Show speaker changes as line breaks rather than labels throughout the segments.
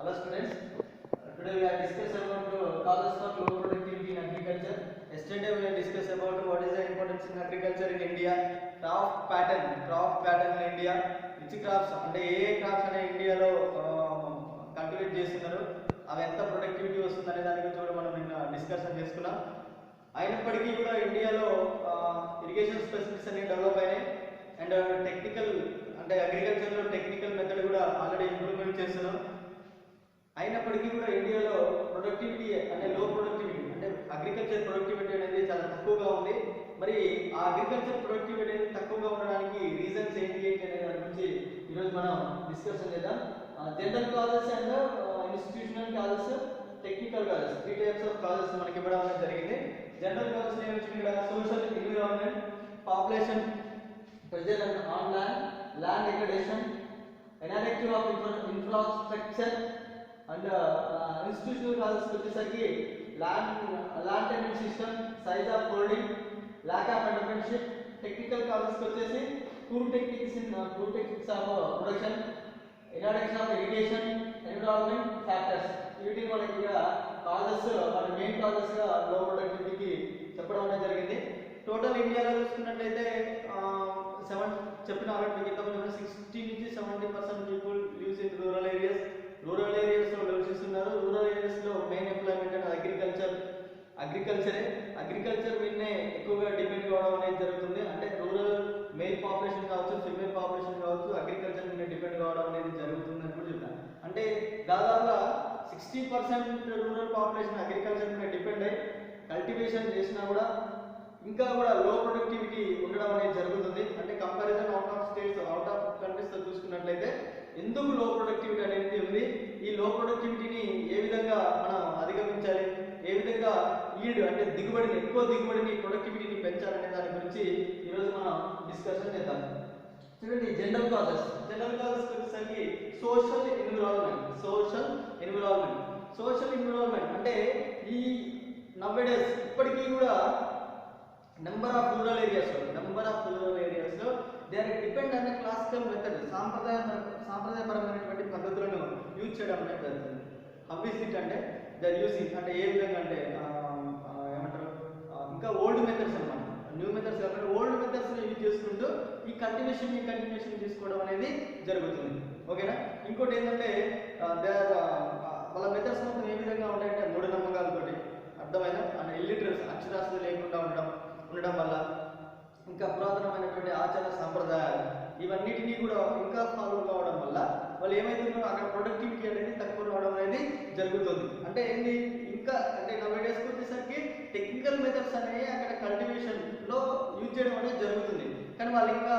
Hello students, today we are discuss about causes for low productivity in agriculture. Yesterday we have discussed about what is the importance in agriculture in India, crop pattern in India, which crops అంటే ఏ crops అనే ఇండియాలో cultivate చేస్తున్నారు, అవి ఎంత productivity వస్తుంది అనే దాని గురించి కూడా మనం నిన్న డిస్కషన్ చేసుకున్నాం. అయినప్పటికీ కూడా ఇండియాలో ఇరిగేషన్ స్పెసిఫిక్స్ అన్ని డెవలప్ అయినాయి అండ్ టెక్నికల్ అంటే అగ్రికల్చర్లో టెక్నికల్ మెథడ్ కూడా ఆల్రెడీ ఇంప్రూవ్మెంట్ చేస్తున్నాం. అయినప్పటికీ కూడా ఇండియాలో ప్రొడక్టివిటీ అంటే లో ప్రొడక్టివిటీ అంటే అగ్రికల్చర్ ప్రొడక్టివిటీ అనేది చాలా తక్కువగా ఉంది. మరి ఆ అగ్రికల్చర్ ప్రొడక్టివిటీ అనేది తక్కువగా ఉండడానికి రీజన్స్ ఏంటి అనే దాని గురించి ఈరోజు మనం డిస్కషన్ చేద్దాం. General causes and institutional causes, technical causes, 3 types of causes మనకి ఇవ్వడం అనేది జరిగింది. జనరల్ కాజెస్ ఏమొచ్చింది ఇక్కడ social environment, population pressure on land degradation, inadequacy of infrastructure and institutional causes వచ్చేసరికి land tenant system, size of holding, lack of entrepreneurship. Technical causes వచ్చేసి poor techniques of production, inadequacy of irrigation, environment factors. వీటిని మనకి ఇక్కడ causes మన main causes గా లో ప్రొడక్టివిటీకి చెప్పడం అనేది జరిగింది. టోటల్ ఇండియాలో చూసుకున్నట్లయితే చెప్పిన ఆల్రెడీ ఇంతకుముందు 60 నుంచి 70% people lives in rural areas. Rural ఏరియాస్లో నివసిస్తున్నారు. రూరల్ ఏరియాస్లో మెయిన్ ఎంప్లాయ్మెంట్ అనేది అగ్రికల్చర్ మీదనే ఎక్కువగా డిపెండ్ కావడం అనేది జరుగుతుంది. అంటే రూరల్ మెయిల్ పాపులేషన్ కావచ్చు, ఫీమేల్ పాపులేషన్ కావచ్చు, అగ్రికల్చర్ మీద డిపెండ్ కావడం అనేది జరుగుతుంది అని కూడా చెప్తాను. అంటే దాదాపుగా 60% రూరల్ పాపులేషన్ అగ్రికల్చర్ మీద డిపెండ్ అయ్యి కల్టివేషన్ చేసినా కూడా ఇంకా కూడా లో ప్రొడక్టివిటీ ఉండడం అనేది జరుగుతుంది. అంటే comparison out of states, out of కంట్రీస్తో చూసుకున్నట్లయితే ఎందుకు లో ప్రొడక్టివిటీ అనేది ఉంది, ఈ లో ప్రొడక్టివిటీని ఏ విధంగా మనం అధిగమించాలి, ఏ విధంగా ఈల్డ్ అంటే ఎక్కువ దిగుబడిని ప్రొడక్టివిటీని పెంచాలనే దాని గురించి ఈరోజు మనం డిస్కషన్ చేద్దాం. చూడండి, జనరల్ కాజెస్ వచ్చేసరికి సోషల్ ఎన్విరాన్మెంట్ అంటే ఈ నవ్వేడేస్ ఇప్పటికీ కూడా నెంబర్ ఆఫ్ రూరల్ ఏరియాస్లో దే ఆర్ డిపెండ్ అనే క్లాసికల్ మెథడ్, సాంప్రదాయపరమైనటువంటి పద్ధతులను యూజ్ చేయడం అనేది జరుగుతుంది. హౌ ఇస్ ఇట్ అంటే దే ఆర్ యూజింగ్ అంటే ఏ విధంగా అంటే ఏమంటారు ఇంకా ఓల్డ్ మెథడ్స్ అన్నమాట, న్యూ మెథడ్స్ కాకుండా ఓల్డ్ మెథడ్స్ని యూజ్ చేసుకుంటూ ఈ కంటిన్యూషన్ తీసుకోవడం అనేది జరుగుతుంది. ఓకేనా. ఇంకోటి ఏంటంటే వాళ్ళ మెథడ్స్ మొత్తం ఏ విధంగా ఉంటాయంటే మూఢనమ్మకాలతోటి అర్థమైన అంటే ఇల్లిటరసీ అక్షరాస్యత లేకుండా ఉండడం వల్ల, ఇంకా పురాతనమైనటువంటి ఆచార సంప్రదాయాలు ఇవన్నిటినీ కూడా ఇంకా ఫాలో కావడం వల్ల వాళ్ళు ఏమైతుందో అక్కడ ప్రొడక్టివిటీ అనేది తక్కువ రావడం అనేది జరుగుతుంది. అంటే ఏంటి ఇంకా అంటే నవ్వేడేస్కి వచ్చేసరికి టెక్నికల్ మెథడ్స్ అనేవి అక్కడ కల్టివేషన్లో యూజ్ చేయడం అనేది జరుగుతుంది. కానీ వాళ్ళు ఇంకా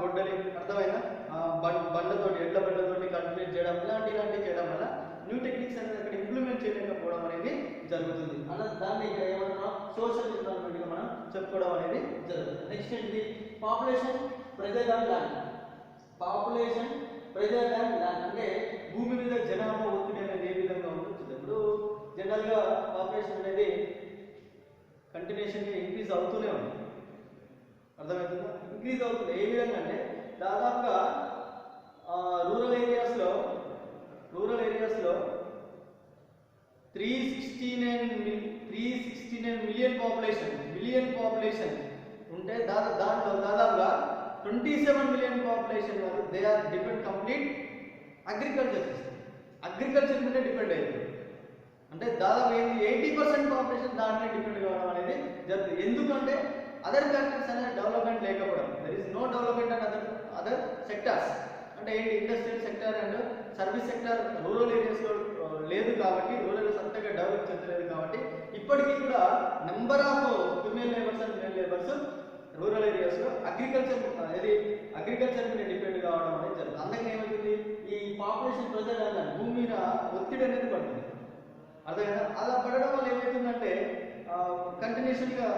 గొడ్డలి అర్థమైన ఎడ్ల బండతోటి కల్టివేట్ చేయడం ఇలాంటివి చేయడం వల్ల న్యూ టెక్నిక్స్ అనేది అక్కడ ఇంప్లిమెంట్ చేయలేకపోవడం అనేది జరుగుతుంది. అలా దాన్ని ఇక్కడ ఏమంటున్నాం సోషల్ ఎన్విరాన్మెంట్గా మనం చెప్పుకోవడం అనేది జరుగుతుంది. నెక్స్ట్ ఏంటి పాపులేషన్ ప్రెజర్ ఆన్ ల్యాండ్ అంటే భూమి మీద జనాభా ఒత్తిడి అనేది ఏ విధంగా ఉంటుంది. ఇప్పుడు జనరల్గా పాపులేషన్ అనేది కంటిన్యూషన్గా ఇంక్రీజ్ అవుతూనే ఉంది. అర్థమవుతుందా? ఇంక్రీజ్ అవుతుంది ఏ విధంగా అంటే దాదాపుగా రూరల్ ఏరియాస్లో 369 మిలియన్ పాపులేషన్ ఉంటే దాంట్లో దాదాపుగా 27 మిలియన్ పాపులేషన్ వరకు they are depend complete agriculture మీద డిపెండ్ అయ్యింది. అంటే దాదాపు 80% పాపులేషన్ దాంట్లో డిపెండ్ కావడం అనేది జరుగుతుంది. ఎందుకంటే అదర్ ఫ్యాక్టర్స్ అనేది డెవలప్మెంట్ లేకపోవడం, there is no development and other sectors అంటే ఏంటి industrial sector and service sector rural ఏరియాస్లో లేదు కాబట్టి, రూరల్ ఏరియాస్ అంతగా డెవలప్ చెందలేదు కాబట్టి ఇప్పటికీ కూడా number of female labours and male labours rural ఏరియాస్లో అగ్రికల్చర్ మీద డిపెండ్ కావడం అనేది జరుగుతుంది. అందుకని ఏమవుతుంది ఈ పాపులేషన్ ప్రెజర్ అన్న భూమి మీద ఒత్తిడి అనేది పడుతుంది. అర్థమైనా అలా పడడం వల్ల ఏమవుతుందంటే కంటిన్యూషన్గా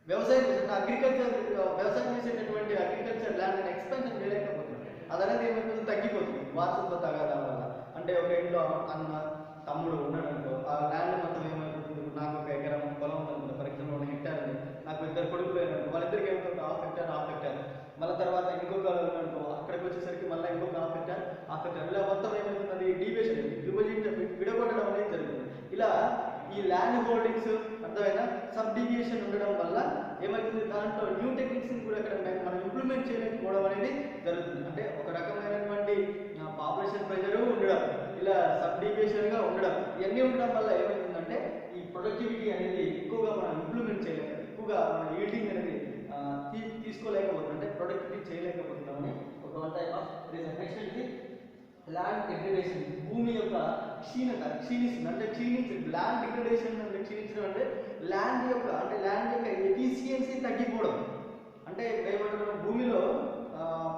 వ్యవసాయం చేసేటటువంటి అగ్రికల్చర్ ల్యాండ్ ఎక్స్పెన్షన్ చేయలేకపోతుంది. అదనేది ఏమైపోతుంది తగ్గిపోతుంది వారసత్వ తగాదాల వల్ల. అంటే ఒక ఇంట్లో అన్న తమ్ముడు ఉన్నాడనుకో, ఆ ల్యాండ్ మొత్తం ఏమైపోతుంది, నాకు 1 ఎకరం పొలం ఉందనుకుంటా, ఫర్ ఎగ్జాంపుల్ 1 హెక్టార్ ఉంది, నాకు 2 కొడుకులు అయినట్టు వాళ్ళిద్దరికి ఏమవుతుంది 1/2 హెక్టార్. మళ్ళీ తర్వాత ఇంకొక అనుకో అక్కడికి వచ్చేసరికి మళ్ళీ ఇంకొక 1/2 హెక్టార్. అఫెక్ట్ ఇలా మొత్తం ఏమవుతున్నది డివిజన్ విడగొట్టడం అనేది జరుగుతుంది. ఇలా ఈ ల్యాండ్ హోల్డింగ్స్ అర్థమైనా సబ్ డివిజన్ ఉండడం వల్ల ఏమవుతుంది, దాంట్లో న్యూ టెక్నిక్స్ని కూడా ఇక్కడ మనం ఇంప్లిమెంట్ చేయలేకపోవడం అనేది జరుగుతుంది. అంటే ఒక రకమైనటువంటి పాపులేషన్ ప్రెజర్ ఉండడం, ఇలా సబ్ డివిజన్గా ఉండడం, ఇవన్నీ ఉండడం వల్ల ఏమవుతుందంటే ఈ ప్రొడక్టివిటీ అనేది ఎక్కువగా మనం ఇంప్లిమెంట్ చేయలేక, ఎక్కువగా మన ఈల్డింగ్ అనేది తీసుకోలేకపోతున్నాం, అంటే ప్రొడక్టివిటీ చేయలేకపోతున్నామని ఒక one type of reason. Next ఏంటి, ల్యాండ్ డిగ్రేడేషన్, భూమి యొక్క క్షీణిస్తుంది. అంటే ల్యాండ్ డిగ్రేడేషన్ అంటే క్షీణించడం అంటే ల్యాండ్ యొక్క ఎఫిషియన్సీ తగ్గిపోవడం. అంటే ఏమంటారు, భూమిలో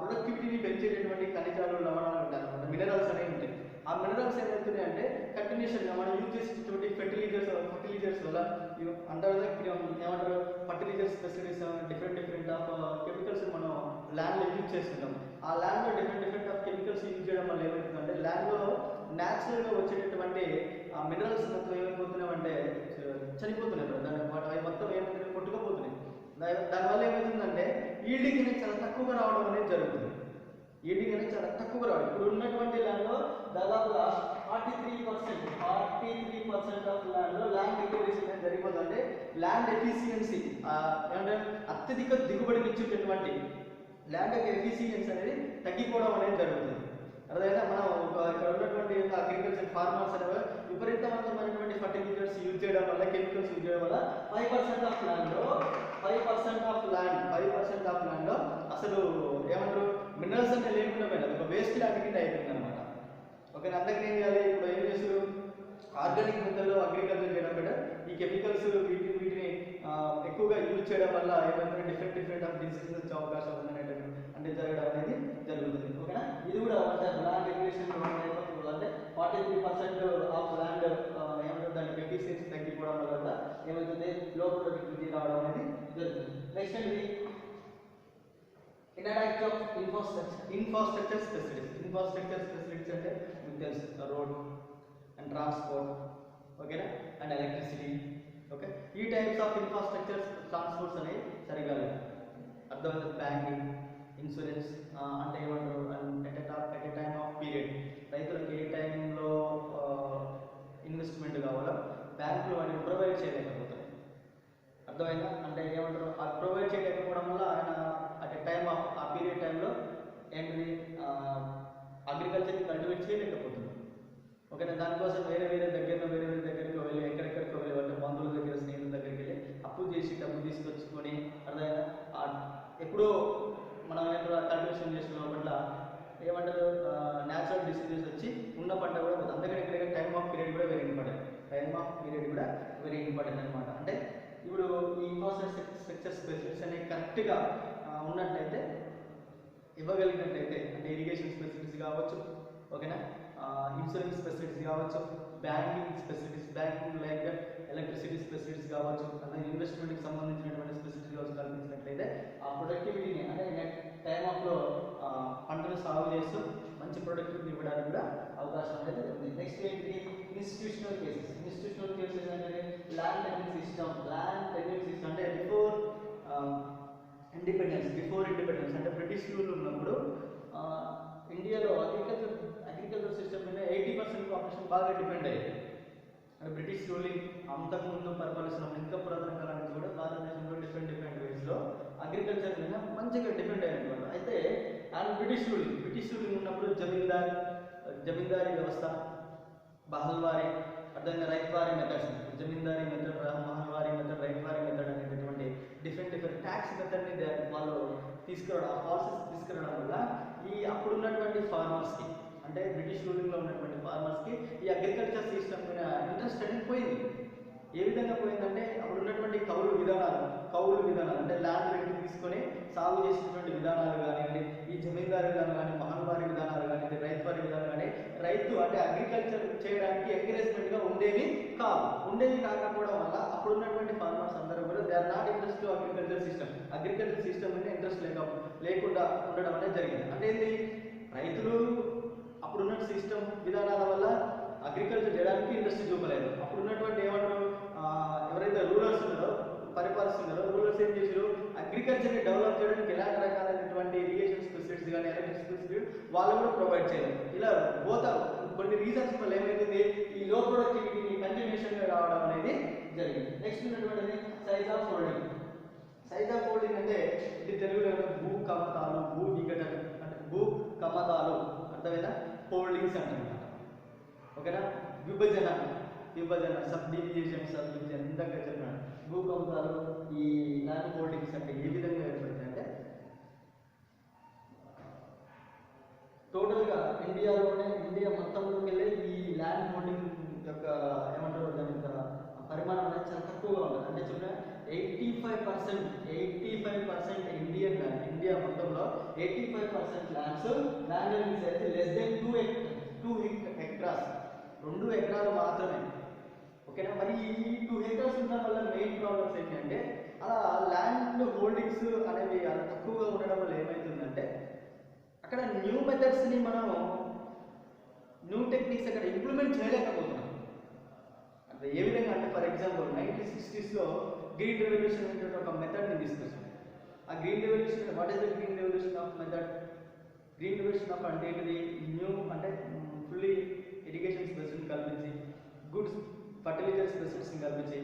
ప్రొడక్టివిటీని పెంచేటటువంటి ఖనిజాలు, లవణాలు ఉంటాయి అనమాట, మినరల్స్ అనేవి ఉంటాయి. ఆ మినరల్స్ ఏమవుతున్నాయి అంటే కంటిన్యూషన్గా మనం యూజ్ చేసేటువంటి ఫర్టిలైజర్స్ వల్ల అంటారు ఏమంటారు, fertilizers facilities different of chemicals మనం ల్యాండ్లో యూజ్ చేస్తుంటాం. ఆ ల్యాండ్లో డిఫరెంట్ ఆఫ్ కెమికల్స్ యూజ్ చేయడం వల్ల ఏమవుతుందంటే ల్యాండ్లో న్యాచురల్గా వచ్చేటటువంటి ఆ మినరల్స్ మొత్తం ఏమైపోతున్నాయంటే చనిపోతున్నాయి. అవి మొత్తం ఏమైతే కొట్టుకుపోతున్నాయి. దానివల్ల ఏమవుతుందంటే ఈల్డింగ్ అనేది చాలా తక్కువగా రావడం అనేది జరుగుతుంది. ఈల్డింగ్ అనేది చాలా తక్కువగా రావడం. ఇప్పుడు ఉన్నటువంటి ల్యాండ్లో దాదాపుగా 43% ఆఫ్ ల్యాండ్లో ల్యాండ్ డిగ్రేడేషన్ అనేది జరిగిపోతుంది. అంటే ల్యాండ్ ఎఫిషియన్సీ ఏమంటే అత్యధిక దిగుబడినిచ్చేటటువంటి ల్యాండ్ యొక్క ఎఫిషియన్సీ అనేది తగ్గిపోవడం అనేది జరుగుతుంది. అదేవిధంగా మనం ఇక్కడ ఉన్నటువంటి అగ్రికల్చర్ ఫార్మర్స్ అనేవి విపరీతమైనటువంటి ఫర్టిలైజర్స్ యూజ్ చేయడం వల్ల, కెమికల్స్ యూజ్ చేయడం వల్ల 5% ఆఫ్ ల్యాండ్లో అసలు ఏమంటారు మినరల్స్ అంటే లేకుండా పోయినది, ఒక వేస్ట్ ల్యాండ్ కింద అయిపోయింది అనమాట. ఓకే, అందరికీ ఏం చేయాలి, ఇప్పుడు ఏం చేస్తారు, ఆర్గానిక్ మెథడ్లో అగ్రికల్చర్ చేయడం బెటర్. ఈ కెమికల్స్ వీటిని ఎక్కువగా యూజ్ చేయడం వల్ల ఏమైనా డిఫరెంట్ ఆఫ్ డిసీజెస్ వచ్చే అవకాశం ఉందనే అంటే జరగడం అనేది జరుగుతుంది. ఓకేనా, ఇది కూడా ల్యాండ్ రెగ్యులేషన్ అంటే 43% ఆఫ్ ల్యాండ్ ఏమంటారు దాని ఎఫిషియన్సీ తగ్గిపోవడం వల్ల కూడా ఏమవుతుంది, లో ప్రొడక్టివిటీ రావడం అనేది జరుగుతుంది. నెక్స్ట్ అండి, ఇన్అడాక్ట్ ఆఫ్ ఇన్ఫ్రాస్ట్రక్చర్ ఫెసిలిటీస్ అంటే మీకు తెలుసు, రోడ్ అండ్ ట్రాన్స్పోర్ట్, ఓకేనా, అండ్ ఎలక్ట్రిసిటీ. ఓకే, ఈ టైప్స్ ఆఫ్ ఇన్ఫ్రాస్ట్రక్చర్స్ ట్రాన్స్పోర్ట్స్ అనేవి సరిగా లేదు. అర్థమైంది, బ్యాంకింగ్, ఇన్సూరెన్స్ అంటే ఏమంటారు at a time of period రైతులకు ఏ టైంలో ఇన్వెస్ట్మెంట్ కావాలో బ్యాంకులు వాటిని ప్రొవైడ్ చేయలేకపోతాయి. అర్థమైందా, అంటే ఏమంటారు అది ప్రొవైడ్ చేయలేకపోవడం వల్ల ఆయన అట్ ఏ టైమ్ ఆఫ్ ఆ పీరియడ్ టైంలో ఏంటిది అగ్రికల్చర్ని కల్టివేట్ చేయలేకపోతుంది. ఓకేనా, దానికోసం వేరే దగ్గరికి వెళ్ళి ఎక్కడెక్కడికి వెళ్ళి అంటే బంధువుల దగ్గర, స్నేహితుల దగ్గరికి వెళ్ళి అప్పు చేసి డబ్బు తీసుకొచ్చుకొని అర్థమైనా ఎప్పుడో మనం ఏమంటారు కల్టివేషన్ చేసిన పట్ల ఏమంటారు న్యాచురల్ డిసీజెస్ వచ్చి ఉన్న పంట కూడా అందుకని ఇక్కడ టైమ్ ఆఫ్ పీరియడ్ కూడా వెరీ ఇంపార్టెంట్ అనమాట. అంటే ఇప్పుడు ఈ ఇన్ఫ్రాస్ట్రక్చర్ స్పెసిలిటీస్ అనేవి కరెక్ట్గా ఉన్నట్లయితే ఇవ్వగలిగినట్లయితే అంటే ఇరిగేషన్ ఫెసిలిటీస్ కావచ్చు, ఓకేనా, ఇన్సూరెన్స్ ఫెసిలిటీస్ కావచ్చు, banking like that electricity facilities కావచ్చు, అలాగే ఇన్వెస్ట్మెంట్కి సంబంధించినటువంటి ఫెసిలిటీస్ కావచ్చు కల్పించినట్లయితే ఆ ప్రొడక్టివిటీని అంటే నెక్స్ట్ టైమ్ ఆఫ్లో పంటను సాగు చేస్తూ మంచి ప్రొడక్టివిటీ ఇవ్వడానికి కూడా అవకాశం అనేది ఉంది. నెక్స్ట్ ఏంటి, ఇన్స్టిట్యూషనల్ కేసెస్ అంటే ల్యాండ్ టెక్నిక్ సిస్టమ్ అంటే బిఫోర్ ఇండిపెండెన్స్ అంటే బ్రిటిష్ రూల్ ఉన్నప్పుడు ఇండియాలో అగ్రికల్చర్ సిస్టమ్ మీద 80% పాపులేషన్ బాగా డిపెండ్ అయ్యేది. అంటే బ్రిటిష్ రూలింగ్ అంతకుముందు పరిపాలిస్తున్నప్పుడు ఇంకా పురాతన కాలం నుంచి కూడా భారతదేశంలో డిఫరెంట్ వేస్లో అగ్రికల్చర్ మీద మంచిగా డిపెండ్ అయ్యేది. అయితే బ్రిటిష్ రూలింగ్ ఉన్నప్పుడు జమీందారీ వ్యవస్థ, బహల్వారీ, అర్థంగా ryotwari methods, zamindari method, mahalwari method, ryotwari method అనేటటువంటి డిఫరెంట్ ట్యాక్స్ మెథడ్ని వాళ్ళు తీసుకురావడం, ఆ పాలసీస్ తీసుకురావడం వల్ల ఈ అప్పుడున్నటువంటి ఫార్మర్స్కి అంటే బ్రిటిష్ రూలింగ్లో ఉన్నటువంటి ఫార్మర్స్కి ఈ అగ్రికల్చర్ సిస్టమ్ మీద ఇంట్రెస్ట్ అనేది పోయింది. ఏ విధంగా పోయిందంటే అప్పుడు ఉన్నటువంటి కౌలు విధానాలు అంటే ల్యాండ్ రెంట్ తీసుకొని సాగు చేసినటువంటి విధానాలు కానివ్వండి, ఈ జమీందారు విధానం కానీ, మహల్వారీ విధానాలు కానీ, రైతువారీ విధానాలు కానీ రైతు అంటే అగ్రికల్చర్ చేయడానికి ఎంకరేజ్మెంట్గా ఉండేవి కాకపోవడం వల్ల అప్పుడున్నటువంటి ఫార్మర్స్ అందరూ కూడా they are not interest to agriculture system మీద ఇంట్రెస్ట్ లేకుండా ఉండడం అనేది జరిగింది. అంటే ఏంటి, రైతులు అప్పుడున్న సిస్టమ్ విధానాల వల్ల అగ్రికల్చర్ చేయడానికి ఇంట్రెస్ట్ చూపలేదు. అప్పుడున్నటువంటి ఏమంటారు ఎవరైతే రూరల్స్ ఉన్నారో పరిపాలిస్తున్నారో రూరల్స్ ఏం చేశారు, అగ్రికల్చర్ని డెవలప్ చేయడానికి ఎలాంటి రకాలైనటువంటి ఇరిగేషన్ ఫెసిలిటీస్ కానీ ఎలక్ట్రిసిటీ ఫెసిలిటీ వాళ్ళు కూడా ప్రొవైడ్ చేయలేదు. ఇలా కొన్ని రీజన్స్ వల్ల ఏమైతుంది, ఈ లో ప్రొడక్టివిటీ కంటిన్యూషన్గా రావడం అనేది జరిగింది. నెక్స్ట్ ఉన్నటువంటిది size of holding. Size of holding అంటే ఇది తెలుగులో భూ కమతాలు, భూ విఘటన అంటే భూ కమతాలు అర్థమైనా హోల్డింగ్స్ అంటారు. ఓకేనా, విభజన సబ్ డివిజన్ ఇందాక చెప్పినాడు. భూ కమతాలు ఈ ల్యాండ్ హోల్డింగ్స్ అంటే ఏ విధంగా ఏర్పడతాయి అంటే టోటల్గా ఇండియా మొత్తంలోకి వెళ్ళి ఈ ల్యాండ్ హోల్డింగ్ యొక్క ఏమంటారు దాని యొక్క పరిమాణం అనేది చాలా తక్కువగా ఉంటుంది. అంటే చూడండి 85% ఇండియా మొత్తంలో 85% ల్యాండ్ హోల్డింగ్స్ అయితే లెస్ దెన్ 2 హెక్టార్స్, 2 ఎకరాలు మాత్రమే. ఓకేనా, మరి ఈ 2 హెక్టార్స్ ఉండడం వల్ల మెయిన్ ప్రాబ్లమ్స్ ఏంటంటే అలా ల్యాండ్ హోల్డింగ్స్ అనేవి అలా తక్కువగా ఉండడం వల్ల ఏమవుతుందంటే అక్కడ న్యూ మెథడ్స్ని మనం న్యూ టెక్నిక్స్ అక్కడ ఇంప్లిమెంట్ చేయలేకపోతున్నాం. అంటే ఏ విధంగా అంటే for example 1960s green revolution అనే ఒక మెథడ్ని తీసుకొచ్చాం. ఆ green revolution what is the green revolution of method? Green revolution of అంటే ఏంటిది, న్యూ అంటే ఫుల్లీ ఇరిగేషన్ స్పెసిఫిక్ కల్పించి, గుడ్ ఫర్టిలైజర్ స్పెసిఫిక్స్ని కల్పించి,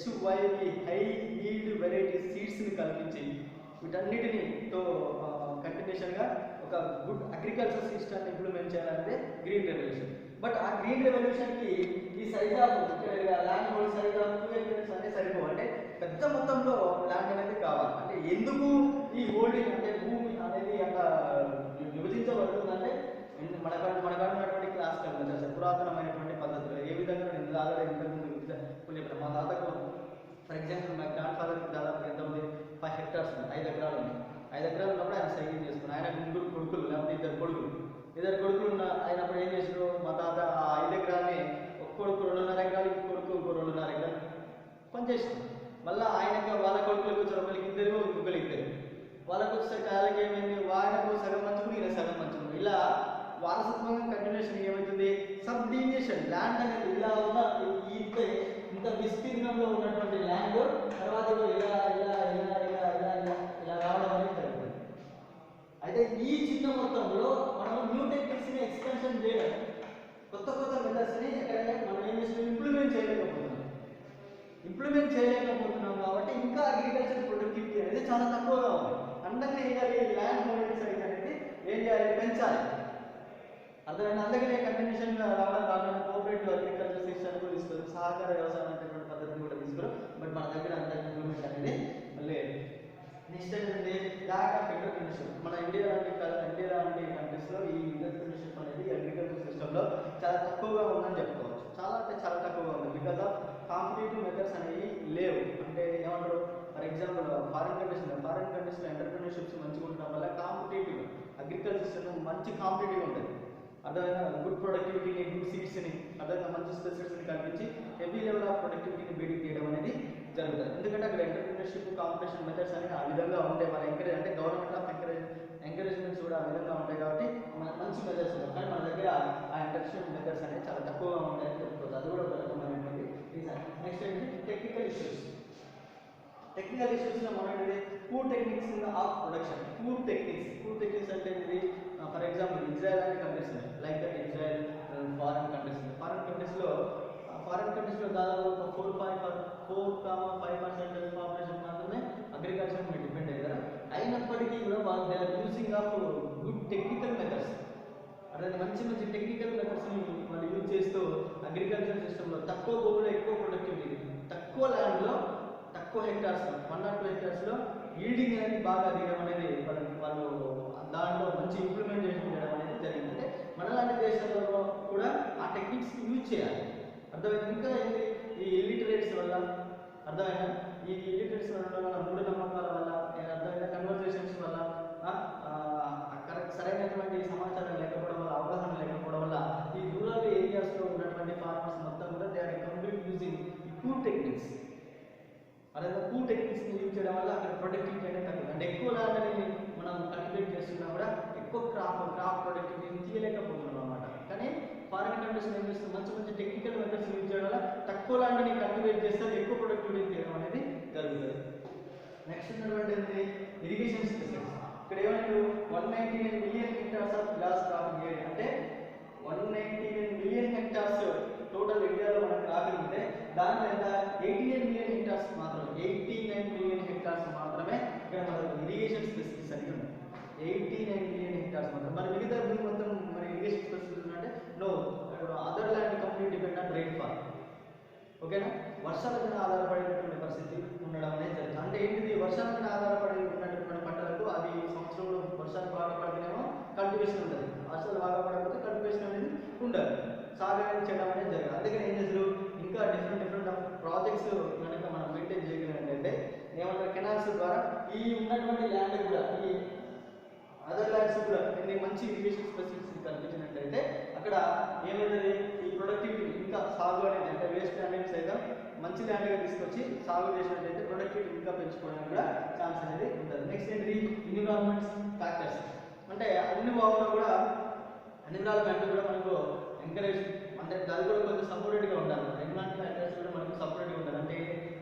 HYV హై ఈల్డ్ వెరైటీ సీడ్స్ని కల్పించి వీటన్నిటితో కంటిన్యూషన్గా ఒక గుడ్ అగ్రికల్చర్ సిస్టమ్ని ఇంప్లిమెంట్ చేయాలంటే గ్రీన్ రెవల్యూషన్. బట్ ఆ గ్రీన్ రెవల్యూషన్కి ఈ size of land hold size of 2 acres అనేది సరిపోవు. అంటే పెద్ద మొత్తంలో ల్యాండ్ అనేది కావాలి. అంటే ఎందుకు ఈ హోల్డింగ్ అంటే భూమి అనేది అట్లా విభజించబడుతుందంటే మనకు ఉన్నటువంటి క్లాసికల్ మెథడ్స్, పురాతనమైనటువంటి పద్ధతులు ఏ విధంగా నేను ఆల్రెడీ ఇంతకుముందు మా తాతకు ఫర్ ఎగ్జాంపుల్ మా గ్రాండ్ ఫాదర్కి దాదాపు ఎంత ఉంది 5 hectares ఉంది, 5 ఎకరాలు ఉంది. 5 ఎకరాలు ఉన్నప్పుడు ఆయన సైకిల్ చేసుకుని ఆయన 3 కొడుకులు లేకపోతే 2 కొడుకులు ఉన్న అయినప్పుడు ఏం చేసారు, మా తాత ఆ 5 ఎకరాలని ఒక కొడుకు 2.5 ఎకరాలు, ఇంకో కొడుకు 2.5 ఎకరాలు పనిచేసారు. మళ్ళీ ఆయనకి వాళ్ళ కొడుకులకు వచ్చారు, ఒకరికి 2, ఇంకొకరికి 2. వాళ్ళకు వచ్చే కాలకి ఏమైంది, ఆయనకు సగం పంచుకుని ఈయన సగం పంచుకుని ఇలా వారసత్వంగా కంటిన్యూషన్ ఏమవుతుంది, సబ్ డివిజన్ ల్యాండ్ అనేది ఇలా ఉన్న ఇంత విస్తీర్ణంలో ఉన్నటువంటి ల్యాండ్ తర్వాత ఇలా రావడం అనేది జరుగుతుంది. అయితే ఈ చిన్న మొత్తంలో మనం న్యూ టెక్నిక్స్ని ఎక్స్పెన్షన్ చేయడం, కొత్త మెథడ్స్ని ఎక్కడైనా మనం ఏం చేస్తున్నాం ఇంప్లిమెంట్ చేయలేకపోతున్నాం కాబట్టి ఇంకా అగ్రికల్చర్ ప్రొడక్టివిటీ అనేది చాలా తక్కువగా ఉంది. అందరినీ ఏం చేయాలి, ల్యాండ్ హోల్డింగ్ సైజ్ అనేది ఏం చేయాలి, పెంచాలి. అర్థమైనా, అందుకనే కంటిన్యూషన్గా రావడం కాకుండా కోఆపరేటివ్ అగ్రికల్చర్ సిస్టమ్ కూడా తీసుకుని సహకార వ్యవసాయం అనేటువంటి పద్ధతిని కూడా తీసుకురాం. బట్ మన దగ్గర అంత ఇంప్లిమెంట్ అనేది లేదు. నెక్స్ట్ ఏంటంటే ల్యాక్ ఆఫ్ ఎంటర్‌ప్రెన్యూర్‌షిప్. మన ఇండియా లాంటి కంట్రీస్లో ఈ ఎంటర్‌ప్రెన్యూర్‌షిప్ అనేది అగ్రికల్చర్ సిస్టంలో చాలా తక్కువగా ఉందని చెప్పుకోవచ్చు. చాలా అంటే చాలా తక్కువగా ఉంది. బికాస్ ఆఫ్ కాంపిటేటివ్ మెథడ్స్ అనేవి లేవు. అంటే ఏమంటారు, ఫర్ ఎగ్జాంపుల్ ఫారిన్ కంట్రీస్లో ఎంటర్‌ప్రెన్యూర్‌షిప్స్ మంచిగా ఉండడం వల్ల కాంపిటేటివ్ అగ్రికల్చర్ సిస్టమ్ మంచి కాంపిటేటివ్ ఉంటుంది. అర్థమైనా, గుడ్ ప్రొడక్టివిటీని, గుడ్ సీడ్స్ని, అర్థమైనా మంచి స్పెసిఫిక్స్ని కల్పించి హెవీ లెవెల్ ఆఫ్ ప్రొడక్టివిటీని బిల్డింగ్ చేయడం అనేది జరుగుతుంది. ఎందుకంటే అక్కడ ఎంటర్‌ప్రెన్యూర్‌షిప్ కాంపిటీషన్ మెథడ్స్ అనేవి ఆ విధంగా ఉంటాయి. మన ఎంకరేజ్ అంటే గవర్నమెంట్ ఆఫ్ ఎంకరేజ్మెంట్స్ కూడా ఆ విధంగా ఉంటాయి కాబట్టి మన మంచి మెథడ్స్ ఉంటాయి. కానీ మన దగ్గర ఆ ఎంటర్‌ప్రెన్యూర్‌షిప్ మెథడ్స్ అనేవి చాలా తక్కువగా ఉంటాయని చెప్పుకోవచ్చు. అది కూడా ఒక రకమైనటువంటి రీజన్. నెక్స్ట్ ఏంటి, టెక్నికల్ ఇష్యూస్లో మనం ఏంటి poor techniques of production. Poor techniques అంటే ఇది ఫర్ ఎగ్జాంపుల్ ఇజ్రాయెల్ అనే countries like that Israel foreign కంట్రీస్లో దాదాపు 4.5% పాపులేషన్ మాత్రమే అగ్రికల్చర్ మీద డిపెండ్ అయ్యారు. అయినప్పటికీ కూడా వాళ్ళు they are using of good technical methods. అదే మంచి టెక్నికల్ మెథడ్స్ని వాళ్ళు యూజ్ చేస్తూ అగ్రికల్చర్ సిస్టంలో తక్కువ భూమిలో ఎక్కువ ప్రొడక్టివిటీ, తక్కువ ల్యాండ్లో తక్కువ హెక్టార్స్ 1 or 2 హెక్టార్స్లో ఈల్డింగ్ అనేది బాగా దిగడం అనేది వాళ్ళు దాంట్లో మంచి ఇంప్లిమెంటేషన్ చేయడం అనేది జరిగింది. అంటే మనలాంటి దేశాలలో కూడా ఆ టెక్నిక్స్ యూజ్ చేయాలి. అర్థమైంది. ఇంకా ఏంటి, ఈ ఇల్లిటరేట్స్ వల్ల అర్థమైనా ఈ ఇల్లిటరేట్స్ వల్ల మూఢనమ్మకాల వల్ల అర్థమైన కన్వర్జేషన్స్ వల్ల సరైనటువంటి సమాచారం లేకపోవడం వల్ల, అవగాహన లేకపోవడం వల్ల ఈ రూరల్ ఏరియాస్లో ఉన్నటువంటి ఫార్మర్స్ మొత్తం కూడా దే ఆర్ కంప్లీట్ యూజింగ్ ఈ పూర్ టెక్నిక్స్. అదే పూర్ టెక్నిక్స్ని యూజ్ చేయడం వల్ల అక్కడ ప్రొడక్టివిటీ అనేది తక్కువ. అంటే ఎక్కువ ల్యాండ్ని మనం కల్టివేట్ చేస్తున్నా కూడా ఎక్కువ క్రాప్ ప్రొడక్టివిటీని తీయలేకపోతున్నాం అన్నమాట. కానీ ఫారిన్ కంట్రీస్లో ఏం చేస్తుంది, మంచి టెక్నికల్ మెథడ్స్ యూజ్ చేయడం వల్ల తక్కువ ల్యాండ్ని కల్టివేట్ చేస్తే ఎక్కువ ప్రొడక్టివిటీ తీయడం అనేది జరుగుతుంది. నెక్స్ట్ ఉన్నటువంటి ఇరిగేషన్ స్పెసిఫిక్స్. ఇక్కడ ఏమంటారు 199 million hectares of gross cropping area, అంటే 199 మిలియన్ హెక్టార్స్ టోటల్ ఇండియాలో మనకు క్రాపింగ్ ఉంటే దాంట్లో ఎంత 89 మిలియన్ హెక్టార్స్ మాత్రమే, 89 మిలియన్ హెక్టార్స్ మాత్రమే ఇక్కడ మనకు ఇరిగేషన్ స్పెసిఫిక్స్ అని ఉన్నాయి. 89 మిలియన్ హెక్టార్స్ మాత్రం. మరి మిగతా భూమి మొత్తం మరి ఇరిగేషన్ స్పెసిఫిక్స్ అంటే no, other land complete depend on rainfall. ఓకేనా, వర్షాల మీద ఆధారపడేటటువంటి పరిస్థితి ఉండడం అనేది జరుగుతుంది. అంటే ఏంటిది, వర్షాల మీద ఆధారపడి ఉన్నటువంటి పంటలకు అది సంవత్సరంలో వర్షాలు బాగా పడితేనేమో కల్టివేషన్ ఉంటుంది, వర్షాలు బాగా పడకపోతే కల్టివేషన్ అనేది ఉండదు, సాగు అనేది చేయడం అనేది జరగదు. అందుకని ఏం చేస్తారు, ఇంకా డిఫరెంట్ ప్రాజెక్ట్స్ కనుక మనం మెయింటైన్ చేయగలిగినట్లయితే ఏమంటారు, కెనాల్స్ ద్వారా ఈ ఉన్నటువంటి ల్యాండ్ కూడా, ఈ అదర్ ల్యాండ్స్ కూడా కొన్ని మంచి ఇరిగేషన్ స్పెసిఫిక్స్ కల్పించినట్లయితే అక్కడ ఏమైతుంది, ఈ ప్రొడక్టివిటీ ఇంకా సాగు అనేది, అంటే వేస్ట్ అనేది సైతం మంచి ల్యాండ్గా తీసుకొచ్చి సాగు చేసినట్లయితే ప్రొడక్టివిటీ ఇంకా పెంచుకోవడానికి కూడా ఛాన్స్ అనేది ఉంటుంది. నెక్స్ట్ ఏంటి, ఎన్విరాన్మెంట్ ఫ్యాక్టర్స్, అంటే అన్ని భాగంలో కూడా ఎన్విరాన్మెంట్ కూడా మనకు ఎంకరేజ్, అంటే అది కూడా కొంచెం సపోర్టెడ్గా ఉండాలి. ఎన్విరాన్మెంట్ ఫ్యాక్టర్స్ కూడా మనకు సపోర్టెడ్గా ఉండాలి. అంటే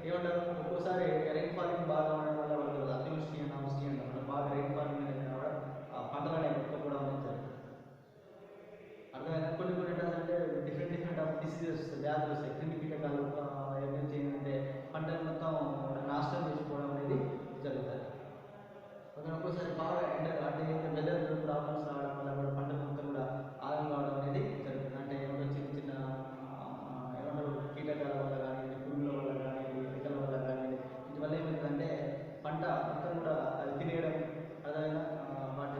ఏమంటారు, ఒక్కోసారి రైన్ ఫాలింగ్ బాగా ఉండడం వల్ల మనకు అతివృష్టి అని అవృష్టి అంటారు, బాగా రైన్ ఫాలింగ్ అనేది కూడా పంటలు అనేవి ఎక్కువ అనేది జరుగుతుంది. అర్థమైనా, కొన్ని అంటే డిఫరెంట్ ఆఫ్ డిసీజెస్, వ్యాధులు వస్తాయి, క్రిమి కీటకాలు ఏమైనా చేయాలంటే పంటలు మొత్తం నాశనం చేసుకోవడం అనేది జరుగుతుంది. ఒక్కోసారి బాగా అంటే వెదర్ ప్రాబ్లమ్స్ రావడం వల్ల కూడా పంటలు మొత్తం కూడా ఆగం కావడం అనేది జరుగుతుంది. అంటే ఏమంటారు, చిన్న చిన్న ఏమంటారు కీటకాల వల్ల కానీ, పురుగుల వల్ల కానీ, ఎలుకల వల్ల కానీ, వీటి వల్ల ఏమవుతుందంటే పంట మొత్తం కూడా అది తినేయడం, అదైనా వాటి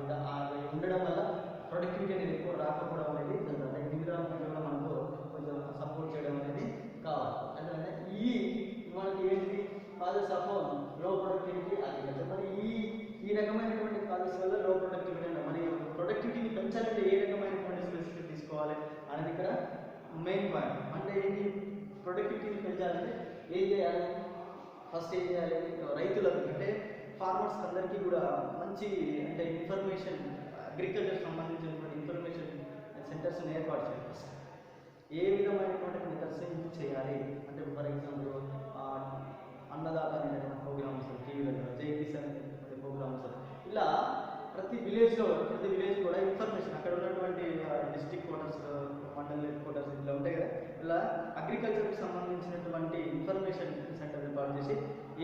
ఉండడం వల్ల ప్రొడక్టివిటీ అనేది ఎక్కువ రాకపోవడం అనేది జరుగుతుంది. ఎన్విరాన్మెంట్ కూడా మనకు కొంచెం సపోర్ట్ చేయడం అనేది కావాలి. అంటే మనకి ఏంటి కాజెస్ ఆఫ్ లో ప్రొడక్టివిటీ అగ్రికల్చర్. మరి ఈ రకమైనటువంటి కాజెస్ వల్ల లో ప్రొడక్టివిటీ అంటే మరి ప్రొడక్టివిటీని పెంచాలంటే ఏ రకమైనటువంటి స్పెసిఫిక్ తీసుకోవాలి అనేది ఇక్కడ మెయిన్ పాయింట్. అంటే ఏంటి, ప్రొడక్టివిటీని పెంచాలంటే ఏం చేయాలి, ఫస్ట్ ఏం చేయాలి, రైతులకు అంటే ఫార్మర్స్ అందరికీ కూడా మంచి అంటే ఇన్ఫర్మేషన్, అగ్రికల్చర్ సంబంధించినటువంటి ఇన్ఫర్మేషన్ సెంటర్స్ని ఏర్పాటు చేయాలి. ఏ విధమైనటువంటి మెథడ్స్ యూజ్ చేయాలి అంటే, ఫర్ ఎగ్జాంపుల్ అన్నదాత అనేటువంటి ప్రోగ్రామ్స్, టీవీలో జై కిసాన్ అనేటువంటి ప్రోగ్రామ్స్, ఇలా ప్రతి విలేజ్ కూడా ఇన్ఫర్మేషన్, అక్కడ ఉన్నటువంటి district quarters, mandal head quarters ఇట్లా ఉంటాయి కదా, ఇలా అగ్రికల్చర్కి సంబంధించినటువంటి ఇన్ఫర్మేషన్ సెంటర్ ఏర్పాటు చేసి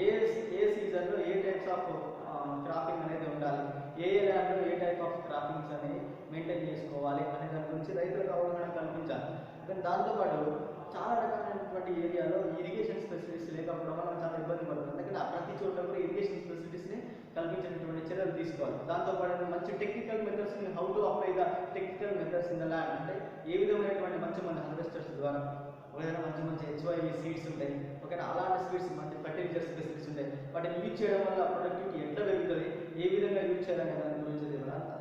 ఏ సీజన్లో ఏ టైప్స్ ఆఫ్ క్రాపింగ్ అనేది ఉండాలి, ఏ ల్యాండ్లో ఏ టైప్ ఆఫ్ క్రాపింగ్స్ అనేవి మెయింటైన్ చేసుకోవాలి అనే దాని గురించి రైతులకు అవగాహన కల్పించాలి. కానీ దాంతోపాటు చాలా రకాలైనటువంటి ఏరియాలో ఇరిగేషన్ ఫెసిలిటీస్ లేకపోవడం వల్ల చాలా ఇబ్బంది పడుతుంది. అందుకని ప్రతి చోట కూడా ఇరిగేషన్ ఫెసిలిటీస్ని కల్పించేటటువంటి చర్యలు తీసుకోవాలి. దాంతోపాటు మంచి టెక్నికల్ మెథడ్స్ని, how to apply the technical methods in the land, అంటే ఏ విధమైనటువంటి మంచి హార్వెస్టర్స్ ద్వారా, ఏదైనా మంచి HYV సీడ్స్ ఉంటాయి, ఓకేనా, అలాంటి సీడ్స్ మంచి ఫర్టిలైజర్స్ ఫెసిలిటీస్ ఉంటాయి, వాటిని యూజ్ చేయడం వల్ల ప్రొడక్టివిటీ ఎట్లా పెరుగుతుంది, ఏ విధంగా యూజ్ చేయాలనే దాని గురించి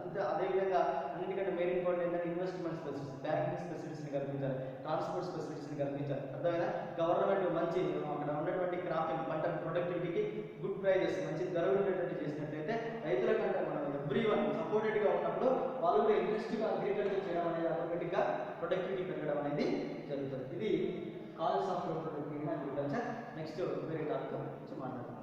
అంతే. అదేవిధంగా అన్నిటికంటే మెయిన్ ఇంపార్టెంట్ ఏంటంటే ఇన్వెస్ట్మెంట్ ఫెసిలిటీస్, బ్యాంకింగ్ ఫెసిలిటీస్ని కల్పించాలి, ట్రాన్స్పోర్ట్ ఫెసిలిటీస్ని కల్పించాలి. అర్థమైనా, గవర్నమెంట్ మంచి అక్కడ ఉన్నటువంటి క్రాపింగ్ పంట ప్రొడక్టివిటీకి గుడ్ ప్రైజెస్, మంచి ధరలు ఉండేటట్టు చేసినట్లయితే రైతుల కంటే మనం ఎవ్రీవన్ సపోర్టెడ్గా ఉన్నప్పుడు వాళ్ళు కూడా ఇంట్రెస్ట్గా అగ్రికల్చర్ చేయడం అనేది ఆటోమేటిక్గా ప్రొడక్టివిటీ పెరగడం అనేది జరుగుతుంది. ఇది కాజెస్ ఆఫ్ లో ప్రొడక్టివిటీ ఇన్ అగ్రికల్చర్. నెక్స్ట్ వేరే టాపిక్ గురించి మాట్లాడతాం.